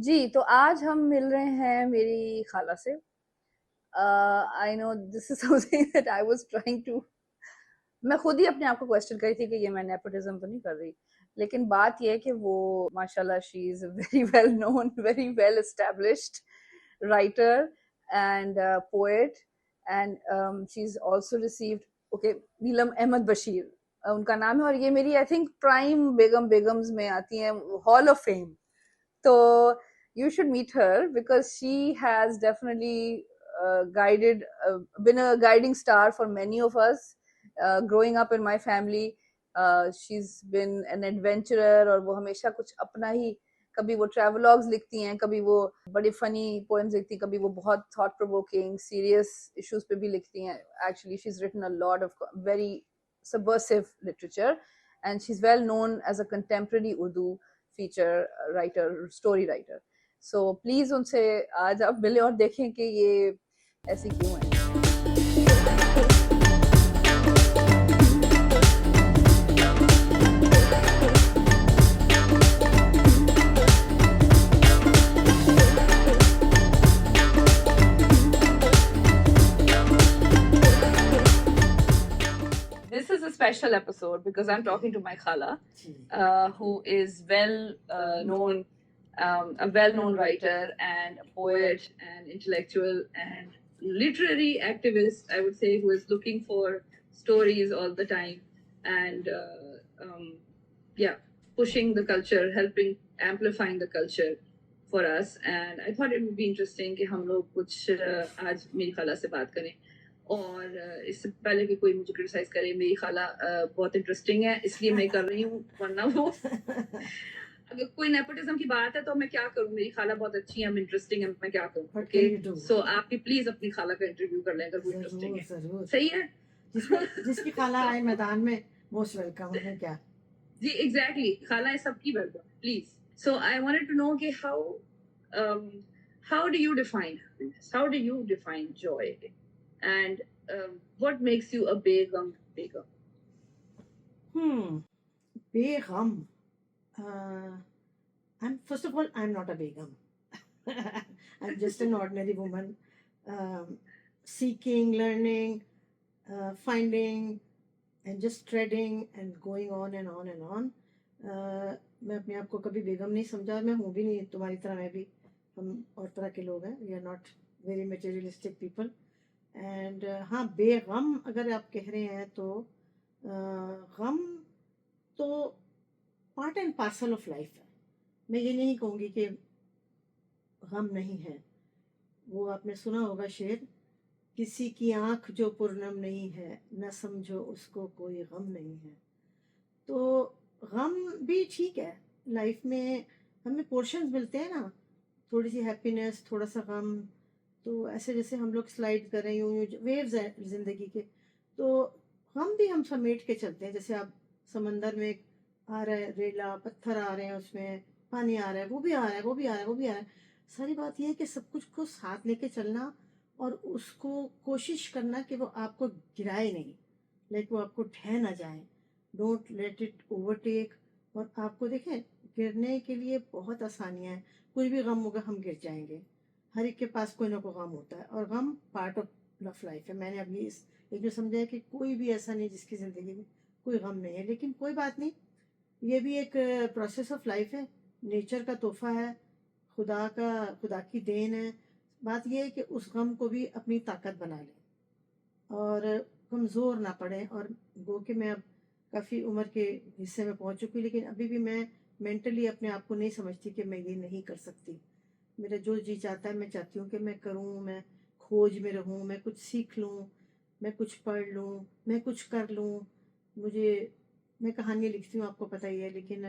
जी, तो आज हम मिल रहे हैं मेरी खाला से। I know this is something that I was trying to मैं खुद ही अपने आप को क्वेश्चन कर रही थी कि ये मैं नेपोटिज्म तो नहीं कर रही। लेकिन बात ये है कि वो माशाल्लाह she is very well known, very well established writer and poet and she is also received okay Neelam Ahmed Bashir उनका नाम है। और ये मेरी आई थिंक प्राइम बेगम्स में आती हैं, हॉल ऑफ फेम। तो you should meet her because she has definitely been a guiding star for many of us growing up in my family. She's been an adventurer और वो हमेशा कुछ अपना ही, कभी वो travelogues लिखती हैं, कभी वो बड़े funny poems लिखती हैं, कभी वो बहुत thought provoking serious issues पे भी लिखती हैं. Actually she's written a lot of very subversive literature and she's well known as a contemporary Urdu feature writer, story writer. So please उनसे आज आप मिले और देखें कि ये ऐसी क्यों है. This is a special episode because I'm talking to my khala, who is known, a well-known writer and a poet and intellectual and literary activist, I would say, who is looking for stories all the time and yeah, pushing the culture, helping amplifying the culture for us. And I thought it would be interesting कि हम लोग कुछ आज मेरी खाला से बात करें. और इससे पहले कि कोई मुझे क्रिटिसाइज करे, मेरी खाला बहुत इंटरेस्टिंग है इसलिए मैं कर रही हूँ, वरना वो अगर कोई नेपोटिज्म की बात है तो मैं क्या करूँ, मेरी खाला बहुत अच्छी है, इंटरेस्टिंग है, मैं क्या करूँ. ओके, सो आप भी प्लीज अपनी खाला का इंटरव्यू कर लें अगर वो इंटरेस्टिंग है. जरूर. सही है. जिसकी खाला आए मैदान में मोस्ट वेलकम है. क्या जी, एग्जैक्टली, खाला है सबकी welcome, please. So I wanted to know कि how do you define happiness, how do you define joy, and what makes you a begum? Begum. I'm first of all, I'm not a begum. I'm just an ordinary woman, seeking, learning, finding, and just treading and going on and on and on. मैं अपने आप को कभी बेगम नहीं समझा, मैं हूँ भी नहीं, तुम्हारी तरह मैं भी, हम और तरह के लोग हैं. We are not very materialistic people. And हाँ, बेगम अगर आप कह रहे हैं तो गम तो part and parcel of life है. मैं ये नहीं कहूँगी कि गम नहीं है. वो आपने सुना होगा शेर, किसी की आंख जो पूर्णम नहीं है, न समझो उसको कोई गम नहीं है. तो गम भी ठीक है, लाइफ में हमें पोर्शंस मिलते हैं ना, थोड़ी सी हैप्पीनेस, थोड़ा सा गम. तो ऐसे जैसे हम लोग स्लाइड कर रहे हैं, यूं वेव्स हैं जिंदगी के, तो हम भी हम समेट के चलते हैं. जैसे आप समंदर में आ रहा है, रेला पत्थर आ रहे हैं, उसमें पानी आ रहा है, वो भी आ रहा है, वो भी आ रहा है, वो भी आ रहा है. सारी बात यह है कि सब कुछ को साथ लेके चलना और उसको कोशिश करना कि वो आपको गिराए नहीं, लाइक वो आपको ढह ना जाए. Don't let it overtake. और आपको देखें, गिरने के लिए बहुत आसानियाँ हैं. कोई भी गम होगा हम गिर जाएंगे. हर एक के पास कोई ना कोई गम होता है और गम पार्ट ऑफ लाइफ है. मैंने अभी एक जो समझा है कि कोई भी ऐसा नहीं जिसकी ज़िंदगी में कोई गम नहीं है. लेकिन कोई बात नहीं, ये भी एक प्रोसेस ऑफ लाइफ है, नेचर का तोहफा है, खुदा की देन है. बात यह है कि उस गम को भी अपनी ताकत बना लें और कमज़ोर ना पड़े. और गो कि मैं अब काफ़ी उम्र के हिस्से में पहुंच चुकी, लेकिन अभी भी मैं मेंटली अपने आप को नहीं समझती कि मैं ये नहीं कर सकती. मेरा जो जी चाहता है, मैं चाहती हूँ कि मैं करूँ, मैं खोज में रहूँ, मैं कुछ सीख लूँ, मैं कुछ पढ़ लूँ, मैं कुछ कर लूँ. मैं कहानियाँ लिखती हूँ, आपको पता ही है, लेकिन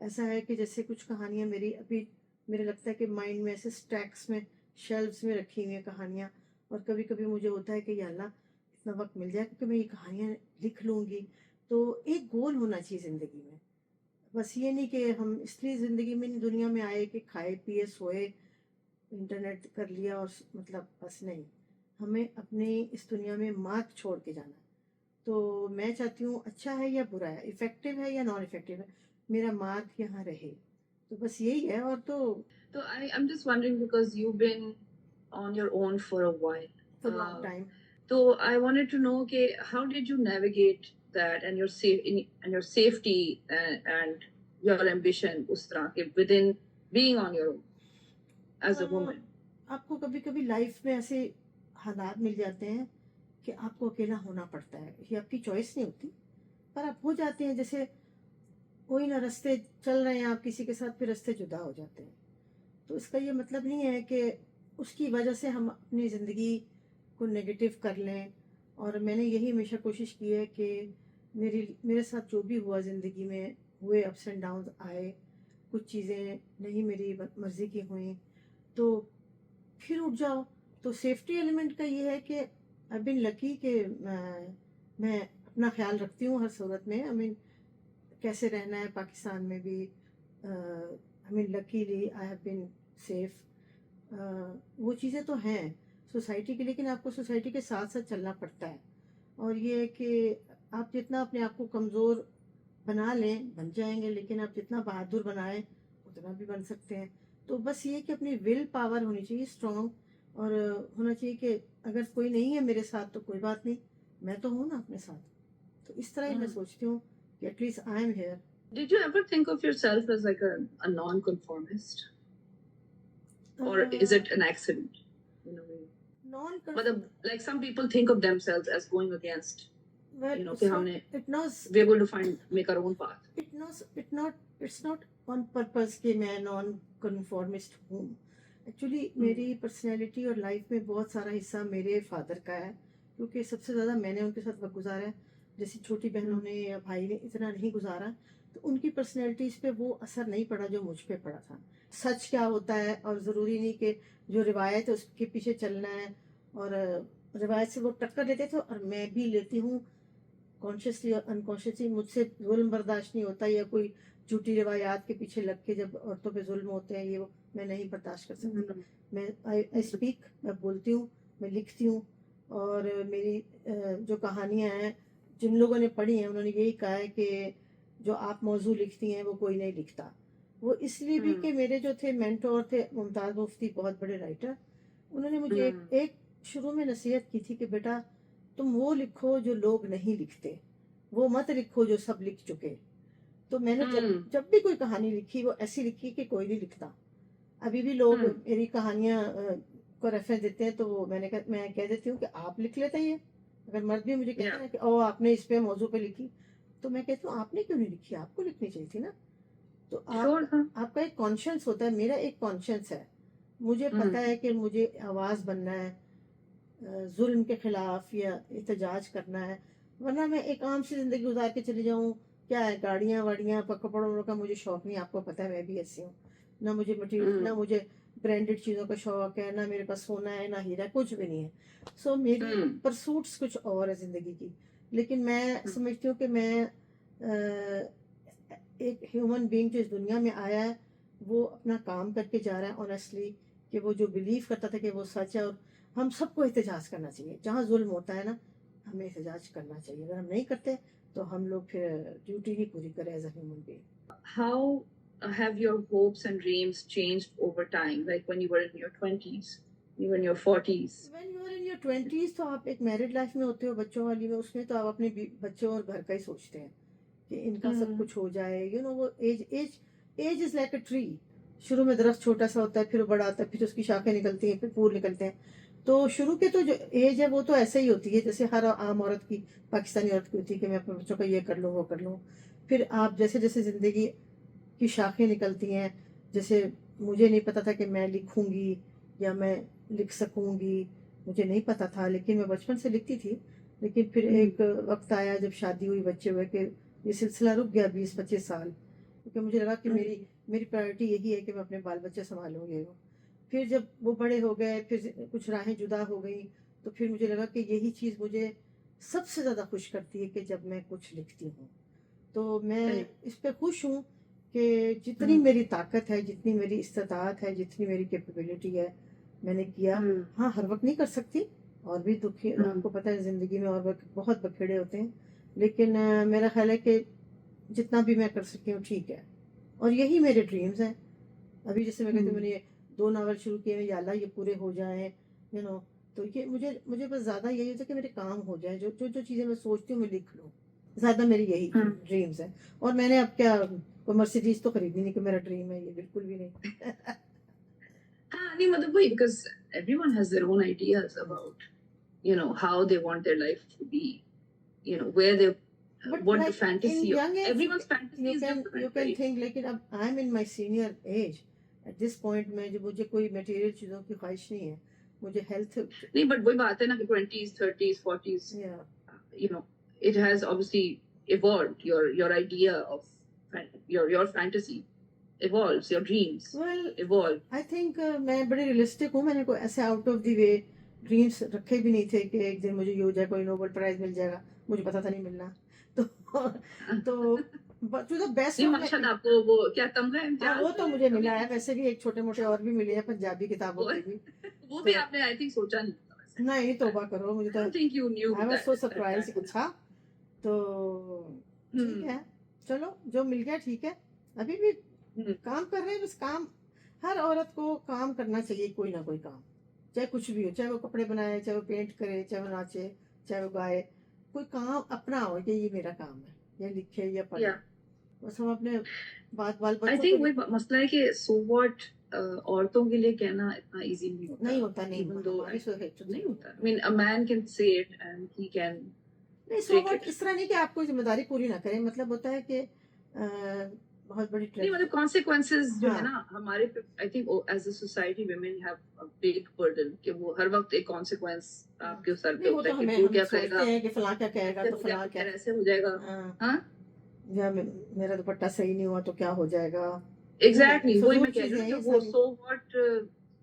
ऐसा है कि जैसे कुछ कहानियाँ मेरी अभी मेरे लगता है कि माइंड में ऐसे स्टैक्स में, शेल्व्स में रखी हुई हैं कहानियाँ. और कभी कभी मुझे होता है कि या अल्लाह इतना वक्त मिल जाए कि मैं ये कहानियाँ लिख लूँगी. तो एक गोल होना चाहिए ज़िंदगी में. बस ये नहीं कि हम इसलिए ज़िंदगी में दुनिया में आए कि खाए पिए सोए, इंटरनेट कर लिया और मतलब बस नहीं. हमें अपने इस दुनिया में मार्क छोड़ के जाना. तो मैं चाहती हूँ, अच्छा है या बुरा है, इफ़ेक्टिव है या नॉन इफ़ेक्टिव है, मेरा मार्क यहाँ रहे. तो बस यही है. और तो So I'm just wondering because you've been on your own for a while. for a long time. So I wanted to know, okay, how did you navigate that and your safety and your ambition, उस तरह के within being on your own as a woman? आपको कभी कभी life में ऐसे हालात मिल जाते हैं कि आपको अकेला होना पड़ता है, ये आपकी चॉइस नहीं होती, पर आप हो जाते हैं। जैसे कोई ना रास्ते चल रहे हैं आप किसी के साथ, फिर रास्ते जुदा हो जाते हैं। तो इसका ये मतलब नहीं है कि उसकी वजह से हम अपनी ज़िंदगी को नेगेटिव कर लें। और मैंने यही हमेशा कोशिश की है कि मेरे साथ जो भी हुआ ज़िंदगी में, हुए अप्स एंड डाउन्स आए, कुछ चीज़ें नहीं मेरी मर्ज़ी की हुई, तो फिर उठ जाओ। तो सेफ्टी एलिमेंट का ये है कि आई बीन लकी कि मैं अपना ख्याल रखती हूँ हर सूरत में। आई मीन कैसे रहना है पाकिस्तान में भी, I mean luckily I have been safe. वो चीज़ें तो हैं सोसाइटी की, लेकिन आपको सोसाइटी के साथ साथ चलना पड़ता है। और ये है कि आप जितना अपने आप को कमज़ोर बना लें बन जाएंगे, लेकिन आप जितना बहादुर बनाएं उतना भी बन सकते हैं। तो बस ये कि अपनी विल पावर होनी चाहिए स्ट्रॉन्ग, और होना चाहिए कि अगर कोई नहीं है मेरे साथ तो कोई बात नहीं, मैं तो हूँ ना अपने साथ। तो इस तरह ही मैं सोचती हूँ कि at least I am here. Did you ever think of yourself as like a non-conformist? Or is it an accident in a way? Non-conformist, like some people think of themselves as going against, well, we're going to make our own path. It's not on purpose कि मैं non conformist हूँ। Actually मेरी personality और life में बहुत सारा हिस्सा मेरे फादर का है, क्योंकि सबसे ज़्यादा मैंने उनके साथ वक्त गुजारा है। जैसे छोटी बहनों ने या भाई ने इतना नहीं गुजारा, तो उनकी पर्सनैलिटीज़ पे वो असर नहीं पड़ा जो मुझ पे पड़ा था। सच क्या होता है, और ज़रूरी नहीं कि जो रिवायत है उसके पीछे चलना है, और रिवायत से वो टक्कर देते थे और मैं भी लेती हूँ कॉन्शियसली और अनकॉन्शियसली। मुझसे जुल्म बर्दाश्त नहीं होता, या कोई झूठी रिवायात के पीछे लग के जब औरतों पे जुल्म होते हैं, ये वो मैं नहीं बर्दाश्त कर सकती। मैं आई स्पीक, मैं बोलती हूँ, मैं लिखती हूँ। और मेरी जो कहानियाँ हैं जिन लोगों ने पढ़ी हैं उन्होंने यही कहा है कि जो आप मौजू लिखती हैं वो कोई नहीं लिखता। वो इसलिए भी कि मेरे जो थे मेंटोर थे मुमताज़ मुफ्ती, बहुत बड़े राइटर, उन्होंने मुझे एक शुरू में नसीहत की थी कि बेटा तुम वो लिखो जो लोग नहीं लिखते, वो मत लिखो जो सब लिख चुके। तो मैंने जब भी कोई कहानी लिखी वो ऐसी लिखी कि कोई नहीं लिखता। अभी भी लोग मेरी कहानियां को रेफरेंस देते हैं, तो मैं कह देती हूँ कि आप लिख लेते हैं। अगर मर्द भी मुझे कहते हैं कि ओ आपने इस पे मौजू पे लिखी, तो मैं कहती हूँ आपने क्यों नहीं लिखी, आपको लिखनी चाहिए थी ना। तो आपका एक कॉन्शियंस होता है, मेरा एक कॉन्शियंस है। मुझे पता है कि मुझे आवाज़ बनना है, जुल्म के खिलाफ या एहतजाज करना है, वरना मैं एक आम सी जिंदगी गुजार के चली जाऊँ। क्या है, गाड़ियाँ वाड़ियाँ कपड़ों का मुझे शौक नहीं, आपको पता है मैं भी ऐसी हूँ। ना मुझे मटीरियल, ना मुझे ब्रांडेड चीज़ों का शौक है, ना मेरे पास सोना है, ना हीरा, कुछ भी नहीं है। सो मेरी परसूट्स कुछ और है ज़िंदगी की। लेकिन मैं समझती हूँ कि मैं एक ह्यूमन बीइंग जो इस दुनिया में आया है, वो अपना काम करके जा रहा है ऑनेस्टली, कि वो जो बिलीव करता था कि वो सच है। और हम सबको एहतजाज करना चाहिए, जहाँ जुल्म होता है ना हमें एहतजाज करना चाहिए। अगर हम नहीं करते तो हम लोग फिर ड्यूटी नहीं पूरी करें as a human being. How have your hopes and dreams changed over time? Like when you were in your 20s, you were in your 40s. When you are in your 20s तो आप एक married life में होते हो, बच्चों वाली में, उसमें तो आप अपने बच्चों और घर का ही सोचते हैं कि इनका सब कुछ हो जाए। यू नो, वो age is like a tree. शुरू में दरख्त छोटा सा होता है, फिर बड़ा आता है, फिर उसकी शाखें निकलती हैं, फिर फूल निकलते हैं। तो शुरू के तो जो एज है वो तो ऐसे ही होती है जैसे हर आम औरत की, पाकिस्तानी औरत की होती है कि मैं अपने बच्चों का ये कर लूँ वो कर लूँ। फिर आप जैसे जैसे ज़िंदगी की शाखें निकलती हैं, जैसे मुझे नहीं पता था कि मैं लिखूंगी या मैं लिख सकूंगी, मुझे नहीं पता था, लेकिन मैं बचपन से लिखती थी। लेकिन फिर एक वक्त आया जब शादी हुई, बच्चे हुए, कि ये सिलसिला रुक गया 20-25 साल, क्योंकि मुझे लगा कि मेरी प्रायोरिटी यही है कि मैं अपने बाल बच्चे संभालूंगी। फिर जब वो बड़े हो गए, फिर कुछ राहें जुदा हो गई, तो फिर मुझे लगा कि यही चीज़ मुझे सबसे ज़्यादा खुश करती है कि जब मैं कुछ लिखती हूँ। तो मैं इस पर खुश हूँ कि जितनी मेरी ताकत है, जितनी मेरी इस्तात है, जितनी मेरी कैपेबिलिटी है, मैंने किया। हाँ, हर वक्त नहीं कर सकती, और भी दुखी, आपको पता है ज़िंदगी में और बहुत बखेड़े होते हैं, लेकिन मेरा ख्याल है कि जितना भी मैं कर सकती हूँ ठीक है। और यही मेरे ड्रीम्स हैं, अभी जैसे मैं कहती हूँ, हम्म। मैंने 2 नावल शुरू किए हैं, या अल्लाह ये पूरे हो जाएं, यू नो। तो ये मुझे मुझे बस ज़्यादा यही होता है कि मेरे काम हो जाए, जो जो जो चीज़ें मैं सोचती हूँ मैं लिख लूँ। ज़्यादा मेरी यही हम्म। ड्रीम्स है। और मैंने अब क्या, कोई मर्सिडीज तो खरीदनी नहीं कि मेरा ड्रीम है, ये बिल्कुल भी नहीं। हाँ नहीं मतलब वही because everyone has their own ideas about how they want their life to be, where they But what the like in fantasy of young age, everyone's fantasy is you different, can right? think, लेकिन अब I am in my senior age, at this point में जो मुझे कोई material चीज़ों की ख्वाहिश नहीं है, मुझे हेल्थ। नहीं but वही बात है ना कि 20s 30s 40s या you know it has obviously evolved your idea of your fantasy evolves, your dreams well evolve. I think मैं बड़ी रियलिस्टिक हूँ, मैंने कोई ऐसे out of the way dreams रखे भी नहीं थे कि एक दिन मुझे ये हो जाए, कोई नोबेल प्राइज मिल जाएगा, मुझे पता था नहीं मिलना। तो तो टू द बेस्ट नहीं ऑफ माशाल्लाह आपको वो क्या तमगा हाँ, इम्तियाज वो तो मुझे मिला है, कभी वैसे भी एक छोटे मोटे और भी मिले हैं पंजाबी किताबों वो के भी। वो भी तो आपने आई थिंक सोचा नहीं था वैसे. नहीं, तौबा करो, मुझे I तो don't think you knew I was that so at surprise. that अच्छा, तो ठीक हम्म है, चलो जो मिल गया ठीक है। अभी भी हम्म काम कर रहे हैं, बस काम, हर औरत को काम करना चाहिए, कोई ना कोई काम, चाहे कुछ भी हो, चाहे वो कपड़े बनाए, चाहे वो पेंट करे, चाहे वो नाचे, चाहे वो गाए, कोई काम अपना हो कि ये मेरा काम है, या लिखे या पढ़े। या बस हम अपने बात बाल आई बच्चों को थिंक वही मसला है कि सो व्हाट औरतों के लिए कहना इतना इजी नहीं होता. नहीं होता, नहीं इवन होता, दो हमारी सोच नहीं होता. I mean a man can say it and he can नहीं। सो break व्हाट it. इस तरह नहीं कि आप कोई जिम्मेदारी पूरी ना करें, मतलब होता है कि बहुत बड़ी नहीं मतलब consequences जो है हाँ, ना हमारे पे I think as a society women have a big burden कि वो हर वक्त एक consequence आपके सर पे नहीं वो होता तो है कि हमें वो हम क्या सोचते कहेगा, हैं कि फलां क्या कहेगा, ऐसे तो हो गया फलां तो क्या, फिर ऐसे हो जाएगा. हाँ, हाँ या मेरा दुपट्टा सही नहीं हुआ तो क्या हो जाएगा, एग्जैक्टली वही फजूल मैं कह रही चीजें हूँ हैं ना ये कि वो सारी। so what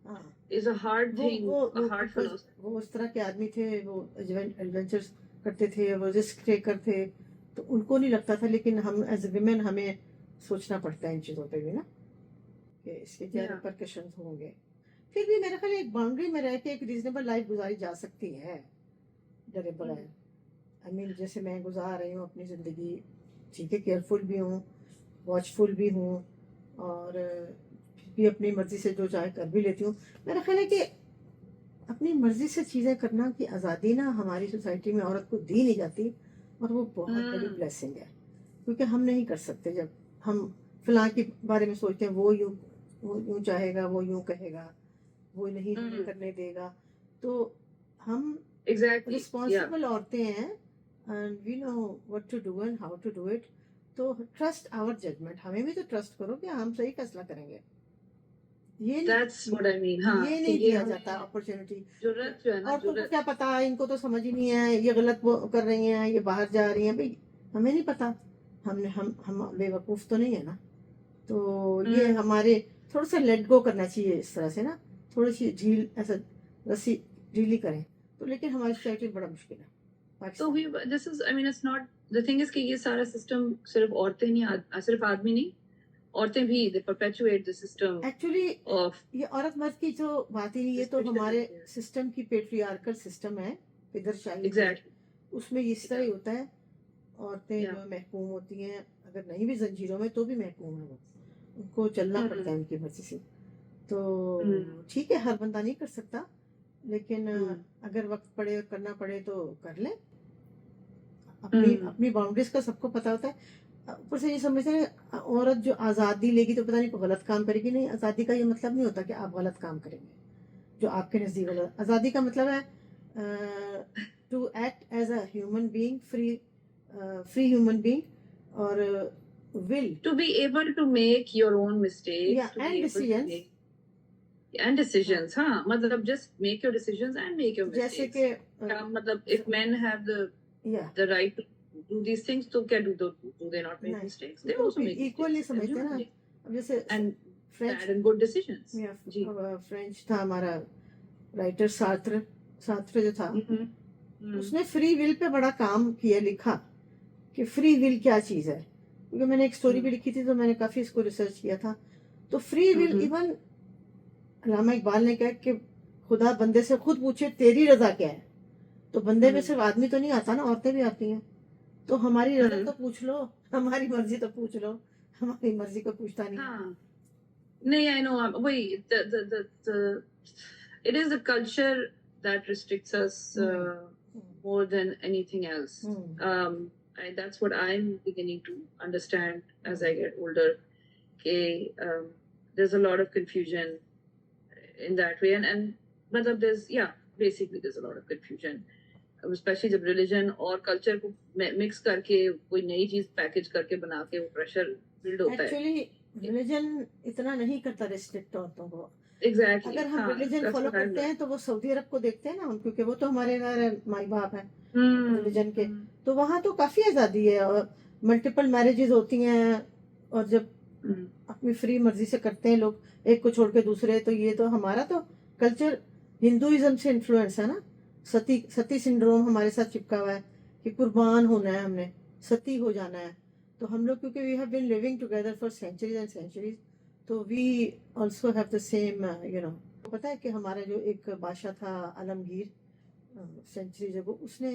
हाँ, is a hard वो thing, वो a वो hard बिकॉज philosophy. वो उस तरह के आदमी थे, वो एडवेंचर्स करते थे, वो रिस्क टेकर थे, तो उनको नहीं लगता था, लेकिन हम एज विमेन हमें सोचना पड़ता है इन चीज़ों पे भी ना, कि इसके क्या Yeah. रिपरकशन होंगे। फिर भी मेरे ख्याल एक बाउंड्री में रह के एक रीजनेबल लाइफ गुजारी जा सकती है, डरे बगैर। आई मीन जैसे मैं गुजार रही हूँ अपनी ज़िंदगी, ठीक है, केयरफुल भी हूँ, वॉचफुल भी हूँ, और फिर भी अपनी मर्जी से जो चाहे कर भी लेती हूँ। मेरा ख्याल है कि अपनी मर्जी से चीज़ें करना की आज़ादी ना हमारी सोसाइटी में औरत को दी नहीं जाती, और वो बहुत बड़ी Hmm. ब्लेसिंग है, क्योंकि हम नहीं कर सकते। जब हम फिलहाल के बारे में सोचते हैं, वो यूं चाहेगा, वो यूं कहेगा, वो नहीं हमें Hmm. करने देगा, तो हम Exactly. Yeah. रिस्पॉन्सिबल औरतें हैं, and we know what to do and how to do it. तो ट्रस्ट आवर जजमेंट, हमें भी तो ट्रस्ट करो कि हम सही फैसला करेंगे। ये That's what I mean. हाँ ये कि नहीं ये दिया हमें जाता अपॉर्चुनिटी। जरूरत जो है ना औरतों को जरूरत क्या पता, इनको तो समझ ही नहीं है, ये गलत वो कर रही हैं, ये बाहर जा रही हैं, भाई हमें नहीं पता, हम बेवकूफ़ तो नहीं है ना। तो ये हम्म हमारे थोड़ा सा लेट गो करना चाहिए इस तरह से ना, थोड़ी सी ढील, ऐसा रस्सी ढीली करें तो। लेकिन हमारी सोसाइटी में बड़ा मुश्किल है तो पाकिस्तान we में। this is I mean it's not the thing is कि ये सारा सिस्टम सिर्फ औरतें नहीं सिर्फ आदमी नहीं औरतें भी they perpetuate the system actually of ये औरत मर्द की जो बात ही नहीं, ये तो especially हमारे yeah. सिस्टम की पेट्रियार्कल सिस्टम है, पिदरशाही Exactly. उसमें इस तरह ही Yeah. होता है। औरतें Yeah. जो है महकूम होती हैं, अगर नहीं भी जंजीरों में तो भी महकूम है वो, उनको चलना पड़ता है उनकी मर्जी से। तो ठीक है, हर बंदा नहीं कर सकता, लेकिन अगर वक्त पड़े और करना पड़े तो कर ले। अपनी बाउंड्रीज का सबको पता होता है। ऊपर से ये समझते हैं औरत जो आज़ादी लेगी तो पता नहीं कोई गलत काम करेगी। नहीं, आज़ादी का ये मतलब नहीं होता कि आप गलत काम करेंगे जो आपके नज़दीक गलत। आज़ादी का मतलब है to act as a human being, free human being, और will to be able to make your own mistakes, yeah, to and be able decisions, to make and decisions. हाँ मतलब just make your decisions and make your जैसे mistakes. कि क्या मतलब if men have yeah, the right to do these things, तो क्या do they not make नहीं, mistakes? They तो also make इक्वली mistakes. समझते हैं Everyone ना। makes अब जैसे and French bad and good decisions. जी. फ्रेंच था हमारा राइटर सार्त्र जो था, उसने फ्री विल पे बड़ा काम किया, लिखा कि फ्री विल क्या चीज़ है। क्योंकि मैंने एक स्टोरी भी लिखी थी तो मैंने काफ़ी इसको रिसर्च किया था। तो फ्री विल, इवन अल्लामा इकबाल ने कहा कि खुदा बंदे से खुद पूछे तेरी रजा क्या है, तो बंदे में सिर्फ आदमी तो नहीं आता ना, औरतें भी आती हैं। तो हमारी रजा तो पूछ लो, हमारी मर्जी तो पूछ लो, हमारी मर्जी को पूछता नहीं। हाँ No, I know. Wait, it is the culture that restricts us more than anything else. That's what I'm beginning to understand as I get older. Okay, there's a lot of confusion in that way, and मतलब basically there's a lot of confusion, especially जब religion और culture को mix करके कोई नई चीज package करके बना के वो pressure build होता है. एक्चुअली रिलीजन इतना नहीं करता रिस्ट्रिक्ट औरतों को. Exactly. अगर हम रिलीजन फॉलो करते हैं तो वो सऊदी अरब को देखते हैं ना हम, क्योंकि वो तो हमारे घर माई बाप है रिलीजन के, तो वहाँ तो काफी आजादी है और मल्टीपल मैरिजेस होती हैं, और जब अपनी फ्री मर्जी से करते हैं लोग एक को छोड़ के दूसरे. तो ये तो हमारा तो कल्चर हिंदुइज्म से इन्फ्लुएंस है ना. सती सिंड्रोम हमारे साथ चिपका हुआ है कि कुर्बान होना है, हमने सती हो जाना है. तो हम लोग क्योंकि we have been living together for centuries and centuries, तो we also have the same पता है कि हमारा जो एक बादशाह था आलमगीर सेंचुरी जब, उसने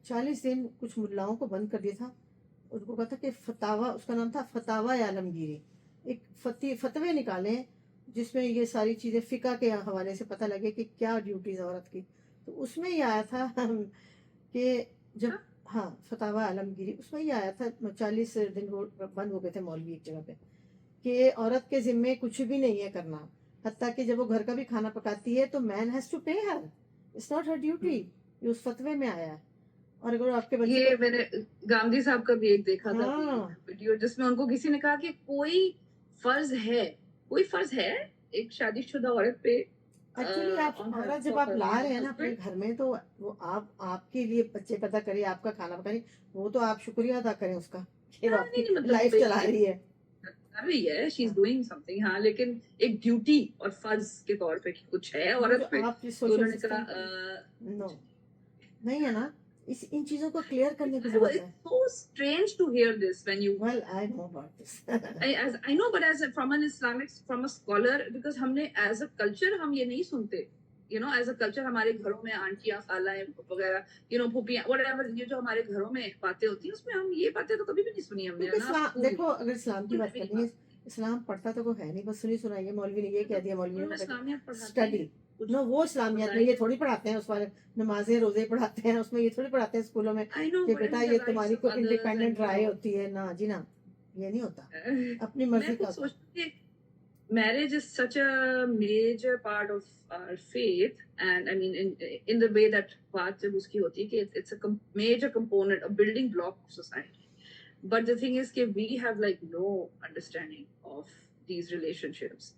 40 दिन कुछ मुल्लाओं को बंद कर दिया था. उनको कहा था कि फतावा, उसका नाम था फतावा आलमगीरी, एक फतवे निकाले जिसमें ये सारी चीजें फिका के हवाले से पता लगे कि क्या ड्यूटीज औरत की. तो उसमें ये आया था कि जब फतावा आलमगीरी, उसमें ये आया था 40 दिन बंद हो गए थे मौलवी एक जगह पे, कि औरत के जिम्मे कुछ भी नहीं है करना, हत्ता कि जब वो घर का भी खाना पकाती है तो मैन हैज टू पे हर, इट्स नॉट हर ड्यूटी. ये उस फतवे में आया है. और अगर आपके बच्चे ये मैंने गांधी साहब का भी एक देखा था वीडियो, जिसमें उनको किसी ने कहा कि कोई फर्ज है एक शादीशुदा औरत पे. एक्चुअली आप औरत जब आप ला रहे हैं ना अपने घर में, तो वो आपके लिए बच्चे पैदा करे, आपका खाना पकाए, वो तो आप शुक्रिया अदा करें उसका कि वो आपकी लाइफ चला रही है. कर रही है, शी इज डूइंग समथिंग. हाँ, लेकिन एक ड्यूटी और फर्ज के तौर पे कुछ है औरत पे, आप उन्होंने कहा नो नहीं है ना. इन चीजों को क्लियर करने की जरूरत है. So strange to hear this when you. Well, I know about this. I know, but from an Islamic, from a scholar, because हमने as a culture हम ये नहीं सुनते. As a culture हमारे घरों में आंटियां खालाएं वगैरह, फूफियां, whatever, ये जो हमारे घरों में बातें होती हैं उसमें हम ये बातें तो कभी भी नहीं सुनी हमने ना. देखो, अगर इस्लाम की बात करनी है, इस्लाम पढ़ता तो कोई है नहीं, बस सुनाइए मौलवी ने ये कह दिया, मौलवी ने स्टडी नो, वो इस्लामियत में ये थोड़ी पढ़ाते हैं, उस वाले नमाजें रोजे पढ़ाते हैं, उसमें ये थोड़ी पढ़ाते हैं स्कूलों में कि बेटा ये तुम्हारी को इंडिपेंडेंट राय होती है ना. जी ना, ये नहीं होता, अपनी मर्जी का. Marriage is such a major part of our faith, and I mean in the way that बात जब उसकी होती है कि it's a major component, a building block of society. But the thing is कि we have like no understanding of these relationships.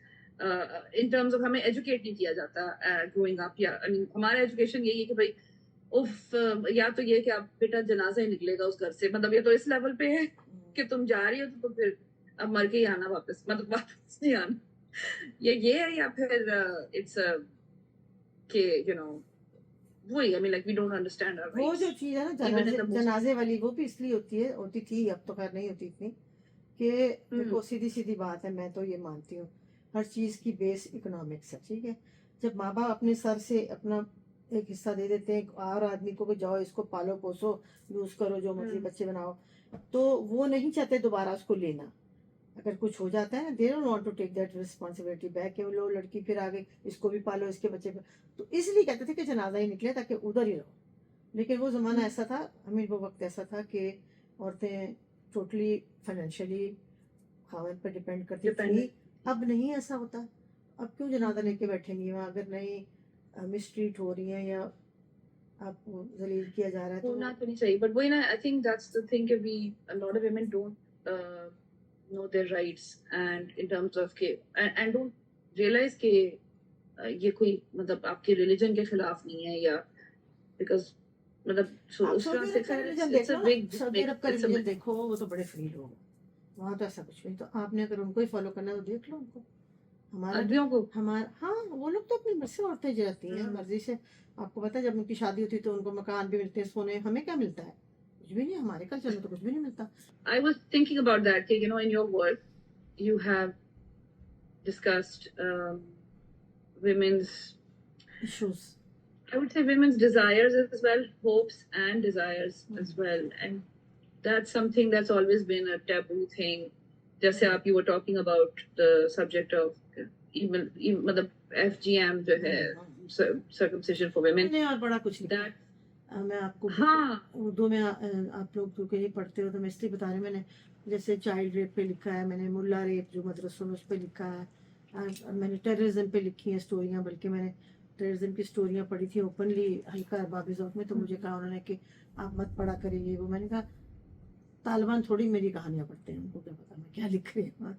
In terms of हमें educate नहीं किया जाता growing up. I mean हमारा education यही है कि भाई या तो ये कि आप बेटा जनाजा ही निकलेगा उस घर से, मतलब ये तो इस लेवल पे है कि तुम जा रही हो तो फिर अब मर के ही आना वापस, मतलब वापस नहीं आना. ये है, या फिर इट्स कि वही, I mean like we don't understand our rights. वो जो चीज है ना जनाजे वाली, वो भी इसलिए होती थी, अब तो खैर नहीं होती इतनी, कि देखो सीधी सीधी बात है, मैं तो ये मानती हूँ हर चीज की बेस इकोनॉमिक्स है. ठीक है, जब माँ बाप अपने सर से अपना एक हिस्सा दे देते हैं और आदमी को जाओ इसको पालो पोसो यूज करो जो मर्जी बच्चे बनाओ, तो वो नहीं चाहते दोबारा उसको लेना. अगर कुछ हो जाता है, they don't want to take that responsibility back, कि लो लड़की फिर आगे इसको भी पालो इसके बच्चे पे, तो इसलिए कहते थे कि जनाजा ही निकले ताकि उधर ही रहो. लेकिन वो जमाना ऐसा था, वो वक्त ऐसा था कि औरतें टोटली फाइनेंशियली खावन पर डिपेंड करती थी. अब नहीं ऐसा होता. अब क्यों जनाजा लेके बैठेंगी वहाँ, अगर नहीं मिसट्रीट हो रही है या आपको जलील किया जा रहा है, तो होना तो नहीं चाहिए. बट वही ना, I think that's the thing कि we a lot of women don't know their rights, and in terms of के and don't realize कि ये कोई मतलब आपके रिलीजन के खिलाफ नहीं है, या because मतलब उस तरह से it's a big सऊदी अरब का रिलीजन देखो, वो तो बड़े फ्री लोग, वहाँ तो ऐसा कुछ नहीं. तो आपने अगर उनको ही फॉलो करना है तो देख लो उनको. हाँ, वो लोग तो अपनी मर्जी से औरतें जाती हैं मर्जी से. आपको पता है जब उनकी शादी होती है तो उनको मकान भी मिलते हैं, सोने. हमें क्या मिलता है? कुछ भी नहीं. हमारे कल्चर में तो कुछ भी नहीं मिलता. I was thinking about that, in your work you have discussed women's issues. I would say women's desires as well, hopes and desires as well, and that's something that's always been a taboo thing. Just you were talking about the subject of even मतलब FGM जो है, circumcision for women. मैंने और बड़ा कुछ लिखा है। That मैं आपको हाँ उर्दू में आप लोग तो कहीं पढ़ते हो तो मैं इसलिए बता रही हूँ। मैंने जैसे चाइल्ड रेप पे लिखा है, मैंने मुल्ला रेप जो मदरसों में उस पर लिखा है, मैंने टेररिज्म पे लिखी हैं स्टोरियाँ, बल्कि मैंने टेररिज्म की स्टोरियाँ पढ़ी थी ओपनली हल्का बाबी ज़ौक़ में, तो मुझे कहा उन्होंने कि आप मत पढ़ा करिए वो। मैंने कहा तालिबान थोड़ी मेरी कहानियाँ पढ़ते हैं, उनको क्या पता मैं क्या लिख रही हूँ।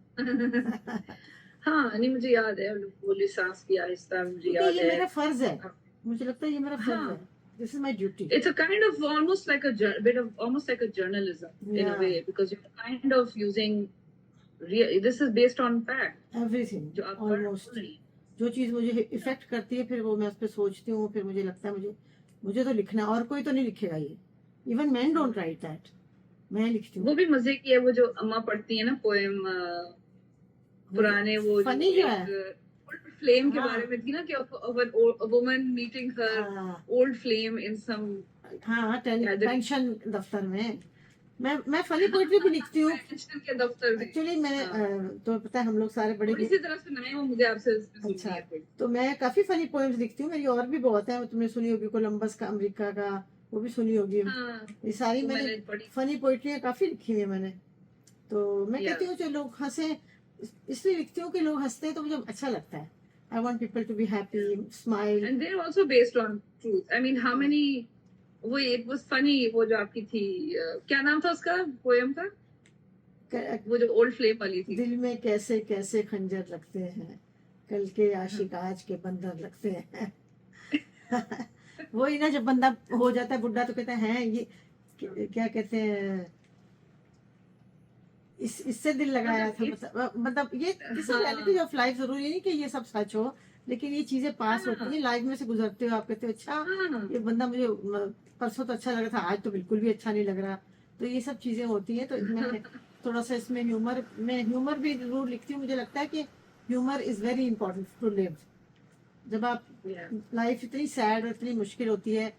हाँ नहीं मुझे याद है बोली सांस की आहिस्ता, मुझे क्योंकि याद ये है। मेरा फर्ज है, मुझे लगता है ये मेरा फर्ज हाँ है, this is my duty. it's a kind of almost like bit of almost like a journalism in a Yeah. way, because you're kind of using this is based on fact everything जो आप पढ़ almost, रही हैं। जो चीज़ मुझे effect करती है फिर वो मैं उस पर सोचती हूँ, फिर मुझे लगता है मुझे तो लिखना है, और कोई तो नहीं लिखेगा ये। Even man don't write that, मैं लिखती हूँ। वो भी मजे की है वो जो अम्मा पढ़ती है ना पोएम, पुराने वो फनी जो है फ्लेम के हाँ। बारे में थी ना कि a woman meeting her old flame in some हाँ पेंशन दफ्तर में। मैं फनी पोइट्री भी लिखती हूँ पेंशन के दफ्तर में। एक्चुअली मैं तो पता है हम लोग सारे बड़े इसी तरह सुनाए वो मुझे आपसे अच्छा, तो मैं काफी फनी पोएम्स लिखती हूँ, मेरी और भी बहुत है, तुमने सुनी होगी कोलंबस का अमेरिका का, वो भी सुनी होगी। हाँ, ये सारी मैंने फनी पोइट्री काफी लिखी हुई है मैंने। तो मैं कहती हूँ जो लोग हंसे, इसलिए लिखती हूँ कि लोग हंसते हैं तो मुझे अच्छा लगता है। I want people to be happy, smile. And they're also based on truth. I mean, how many? वो it was funny वो जो आपकी थी, क्या नाम था उसका पोएम का? वो जो ओल्ड फ्लेम वाली थी। दिल में कैसे कैसे खंजर लगते हैं, कल के आशिक आज के बंदर लगते हैं। वही ना, जब बंदा हो जाता है बुढ़ा तो कहते हैं ये क्या कहते हैं, इससे दिल लगाया था, मतलब ये रियलिटी ऑफ लाइफ। जरूरी नहीं कि ये सब सच हो, लेकिन ये चीजें पास होती हैं लाइफ में से, गुजरते हो आप कहते हो अच्छा ये बंदा मुझे परसों तो अच्छा लग रहा था, आज तो बिल्कुल भी अच्छा नहीं लग रहा। तो ये सब चीजें होती हैं, तो मैं थोड़ा सा इसमें ह्यूमर भी जरूर लिखती हूँ। मुझे लगता है कि humour is very important to live. जब आप लाइफ इतनी सैड और इतनी मुश्किल होती है,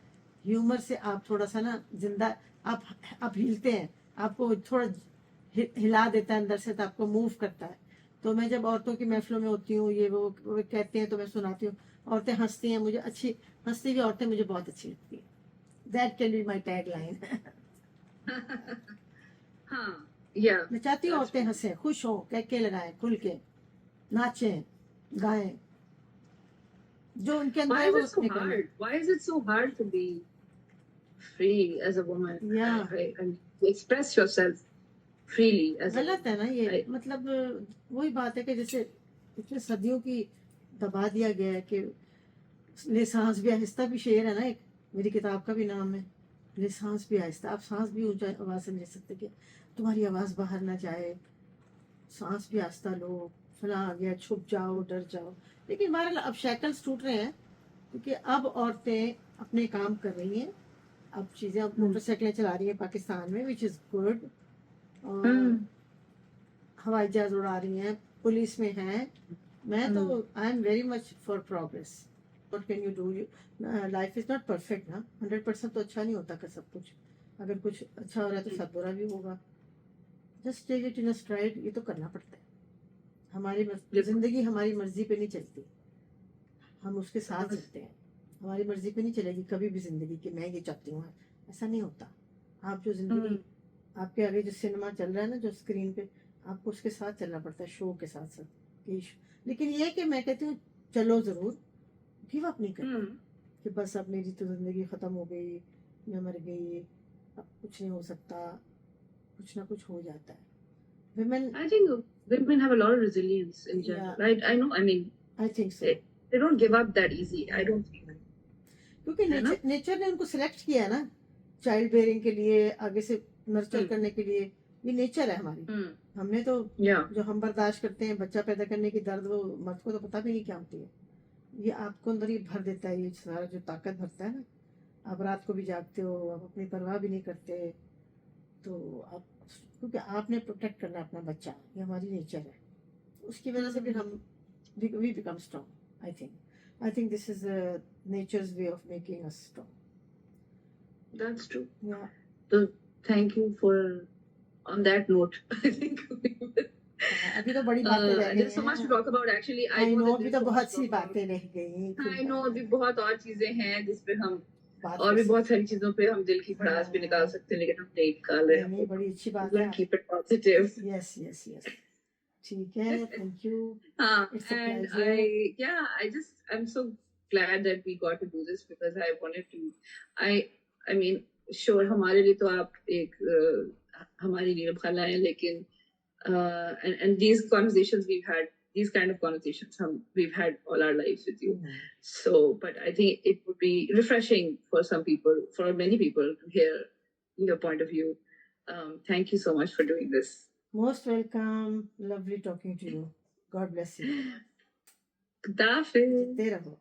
ह्यूमर से आप थोड़ा सा ना जिंदा आप हिलते हैं, आपको थोड़ा हिला देता है अंदर से, तो आपको मूव करता है। तो मैं जब औरतों की महफिलों में होती हूँ, ये वो कहते हैं तो मैं सुनाती हूँ, औरतें हंसती हैं, मुझे अच्छी हंसती हुई औरतें मुझे बहुत अच्छी लगती है। That can be my tag line. मैं चाहती हूँ औरतें हंसे, खुश हो, कहके लगाए, खुल के नाचें गाएं, जो उनके अंदर है वो अपने करें। Why is it so hard to be free as a woman? Yeah. And express yourself freely as a गलत है ना ये, मतलब वही बात है कि जैसे इतने सदियों की दबा दिया गया है कि ले सांस भी आहिस्ता, भी शेर है ना एक, मेरी किताब का भी नाम है ले सांस भी आहिस्ता। आप सांस भी ऊंचा आवाज से ले सकते कि तुम्हारी आवाज बाहर ना जाए, सांस भी आहिस्ता लो, फला आ गया, छुप जाओ, डर जाओ। लेकिन बहरहाल अब शैकल्स टूट रहे हैं, क्योंकि अब औरतें अपने काम कर रही हैं, अब चीजें, अब मोटरसाइकिलें चला रही हैं पाकिस्तान में, विच इज गुड, और हवाई जहाज उड़ा रही हैं, पुलिस में हैं। मैं तो I am very much for progress. What can you do, life is not perfect ना, 100% तो अच्छा नहीं होता का सब कुछ। अगर कुछ अच्छा हो रहा है तो सब बुरा भी होगा। Just take it in a stride, ये तो करना पड़ता है। हमारी जिंदगी हमारी मर्जी पे नहीं चलती, हम उसके साथ चलते हैं। हमारी मर्जी पे नहीं चलेगी कभी भी जिंदगी कि मैं ये चाहती हूँ, ऐसा नहीं होता। आप जो जिंदगी आपके आगे जो सिनेमा चल रहा है ना, जो स्क्रीन पे, आपको उसके साथ चलना पड़ता है, शो के साथ साथ। लेकिन ये कि मैं कहती हूँ चलो जरूर, गिव अप नहीं करना कि बस अब मेरी तो जिंदगी खत्म हो गई, मैं मर गई, अब कुछ नहीं हो सकता। कुछ ना कुछ हो जाता है। I think women have a lot of resilience in general. Right? I know. I mean, I think so. They don't give up that easy. I don't think. क्योंकि नेचर ने उनको सिलेक्ट किया है ना चाइल्ड बेयरिंग के लिए, आगे से नर्चर करने के लिए। ये नेचर है हमारी। हमने तो जो हम बर्दाश्त करते हैं बच्चा पैदा करने की दर्द, वो मर्द को तो पता भी नहीं क्या होती है। ये आपको अंदर ही भर देता है, ये सारा जो ताकत भरता है ना। आप रात को भी जागते हो, आप अपनी परवाह भी नहीं करते, तो आप, क्योंकि आपने प्रोटेक्ट करना अपना बच्चा, ये हमारी नेचर है। उसकी वजह से फिर हम we become strong. I think this is nature's way of making us strong. That's true. Yeah. So thank you for, on that note, I think अभी तो बड़ी बातें रह गई There's so much to हैं. talk about. Actually, I I know know that अभी there's तो so much बहुत to सी talk about. बातें रह गई. I know अभी बहुत और चीजें हैं जिस पे हम बात और भी कर बहुत सारी चीजों पे हम दिल की भड़ास भी निकाल सकते हैं, लेकिन हम नहीं निकाल रहे नहीं हैं. नहीं, बड़ी अच्छी बात है. Keep it positive. Yes yes yes, ठीक है. Thank you. It's a And pleasure. I'm so glad that we got to do this because I wanted to. I mean, sure, हमारे लिए तो आप एक हमारी नीरव खाला है, लेकिन and these conversations we've had, these kind of conversations we've had all our lives with you. So, but I think it would be refreshing for some people, for many people, to hear your point of view. Thank you so much for doing this. Most welcome. Lovely talking to you. God bless you. Khuda Hafiz. जीते रहो.